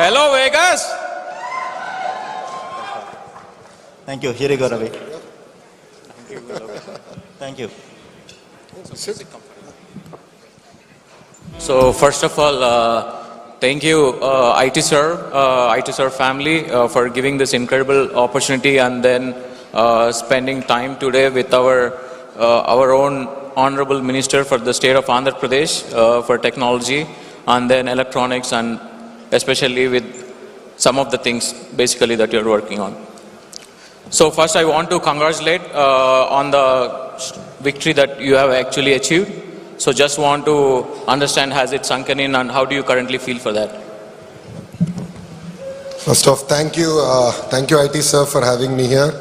Hello, Vegas. Thank you. Here you go, Ravi. Thank you. So first of all, thank you, IT Sir family, for giving this incredible opportunity and then spending time today with our own Honorable Minister for the state of Andhra Pradesh for technology and then electronics and especially with some of the things basically that you're working on. So first I want to congratulate on the victory that you have actually achieved. So just want to understand, has it sunken in and how do you currently feel for that? First off, thank you IT sir for having me here.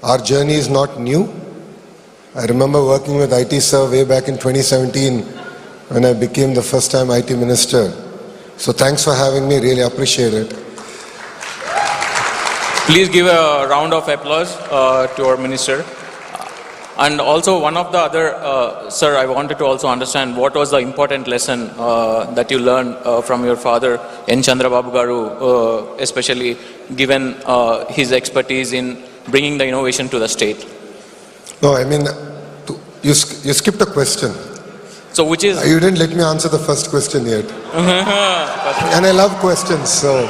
Our journey is not new. I remember working with IT sir way back in 2017 when I became the first time IT minister. So thanks for having me, really appreciate it. Please give a round of applause to our minister. And also one of the other, sir, I wanted to also understand what was the important lesson that you learned from your father, N. Chandrababu Garu, especially given his expertise in bringing the innovation to the state. No, I mean, you skipped a question. So which is? You didn't let me answer the first question yet. And I love questions, so.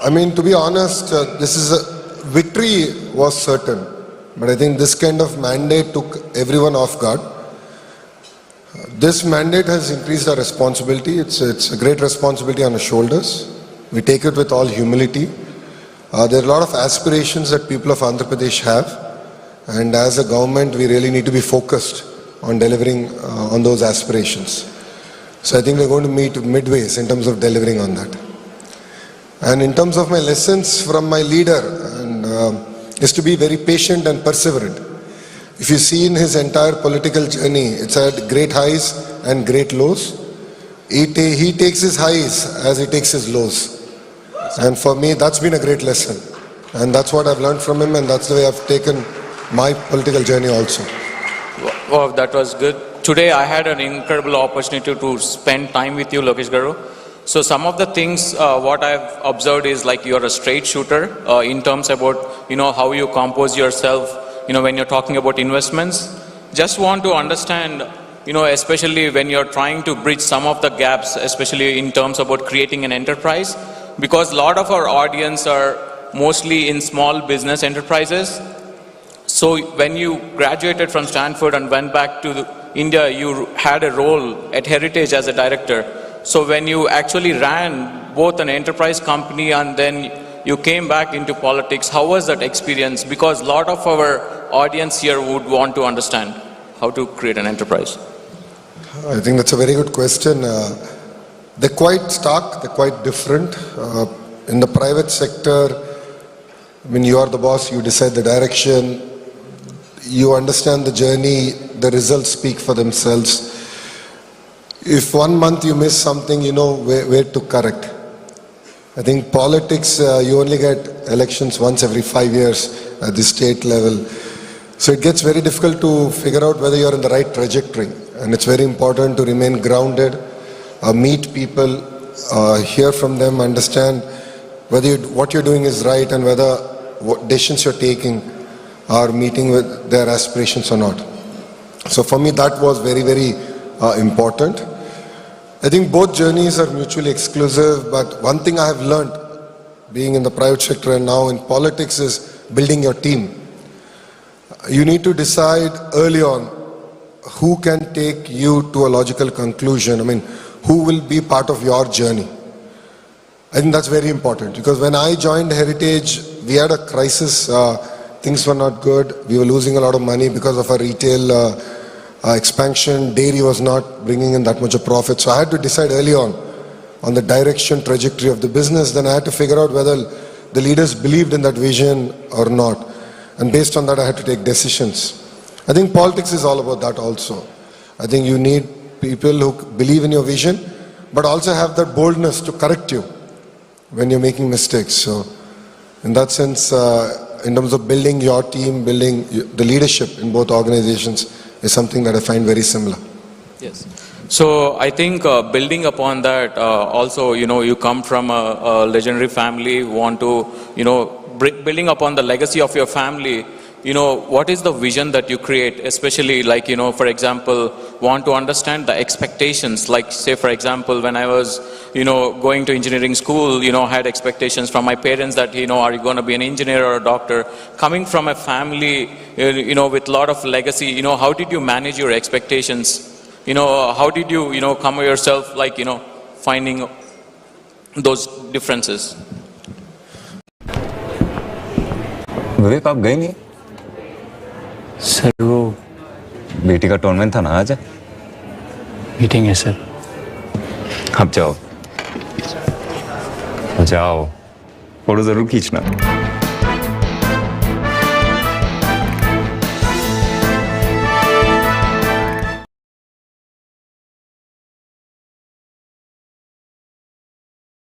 I mean, to be honest, this is a victory was certain. But I think this kind of mandate took everyone off guard. This mandate has increased our responsibility. It's a great responsibility on our shoulders. We take it with all humility. There are a lot of aspirations that people of Andhra Pradesh have. And as a government, we really need to be focused on delivering on those aspirations. So I think we're going to meet midways in terms of delivering on that. And in terms of my lessons from my leader, is to be very patient and perseverant. If you see in his entire political journey, it's had great highs and great lows. He takes his highs as he takes his lows. And for me, that's been a great lesson. And that's what I've learned from him, and that's the way I've taken my political journey also. Wow, that was good. Today I had an incredible opportunity to spend time with you, Lokesh Garu. So some of the things what I've observed is like you're a straight shooter in terms about, how you compose yourself, when you're talking about investments. Just want to understand, especially when you're trying to bridge some of the gaps, especially in terms about creating an enterprise, because a lot of our audience are mostly in small business enterprises. So when you graduated from Stanford and went back to India, you had a role at Heritage as a director. So when you actually ran both an enterprise company and then you came back into politics, how was that experience? Because a lot of our audience here would want to understand how to create an enterprise. I think that's a very good question. They're quite stark, they're quite different. In the private sector, when you are the boss, you decide the direction, you understand the journey, the results speak for themselves. If 1 month you miss something, you know where to correct. I think politics, you only get elections once every 5 years at the state level. So it gets very difficult to figure out whether you're in the right trajectory. And it's very important to remain grounded, meet people, hear from them, understand whether what you're doing is right and whether what decisions you're taking are meeting with their aspirations or not. So for me, that was very, very important. I think both journeys are mutually exclusive, but one thing I have learned being in the private sector and now in politics is building your team. You need to decide early on who can take you to a logical conclusion. I mean, who will be part of your journey. I think that's very important because when I joined Heritage, we had a crisis. Things were not good. We were losing a lot of money because of our retail expansion. Dairy was not bringing in that much of profit. So I had to decide early on the direction, trajectory of the business. Then I had to figure out whether the leaders believed in that vision or not. And based on that, I had to take decisions. I think politics is all about that also. I think you need people who believe in your vision, but also have that boldness to correct you when you're making mistakes. So in that sense, in terms of building your team, building the leadership in both organizations is something that I find very similar. Yes. So I think building upon that, also, you come from a legendary family, want to, building upon the legacy of your family, what is the vision that you create, especially like, for example, want to understand the expectations, like say, for example, when I was, going to engineering school, had expectations from my parents that, are you going to be an engineer or a doctor? Coming from a family, with a lot of legacy, how did you manage your expectations? How did you, come yourself, like, finding those differences? विवेक आप गए नहीं? Sir वो बेटी का tournament था ना आज? Meeting है सर। अब जाओ जाओ, फोटो जरूर खींचना।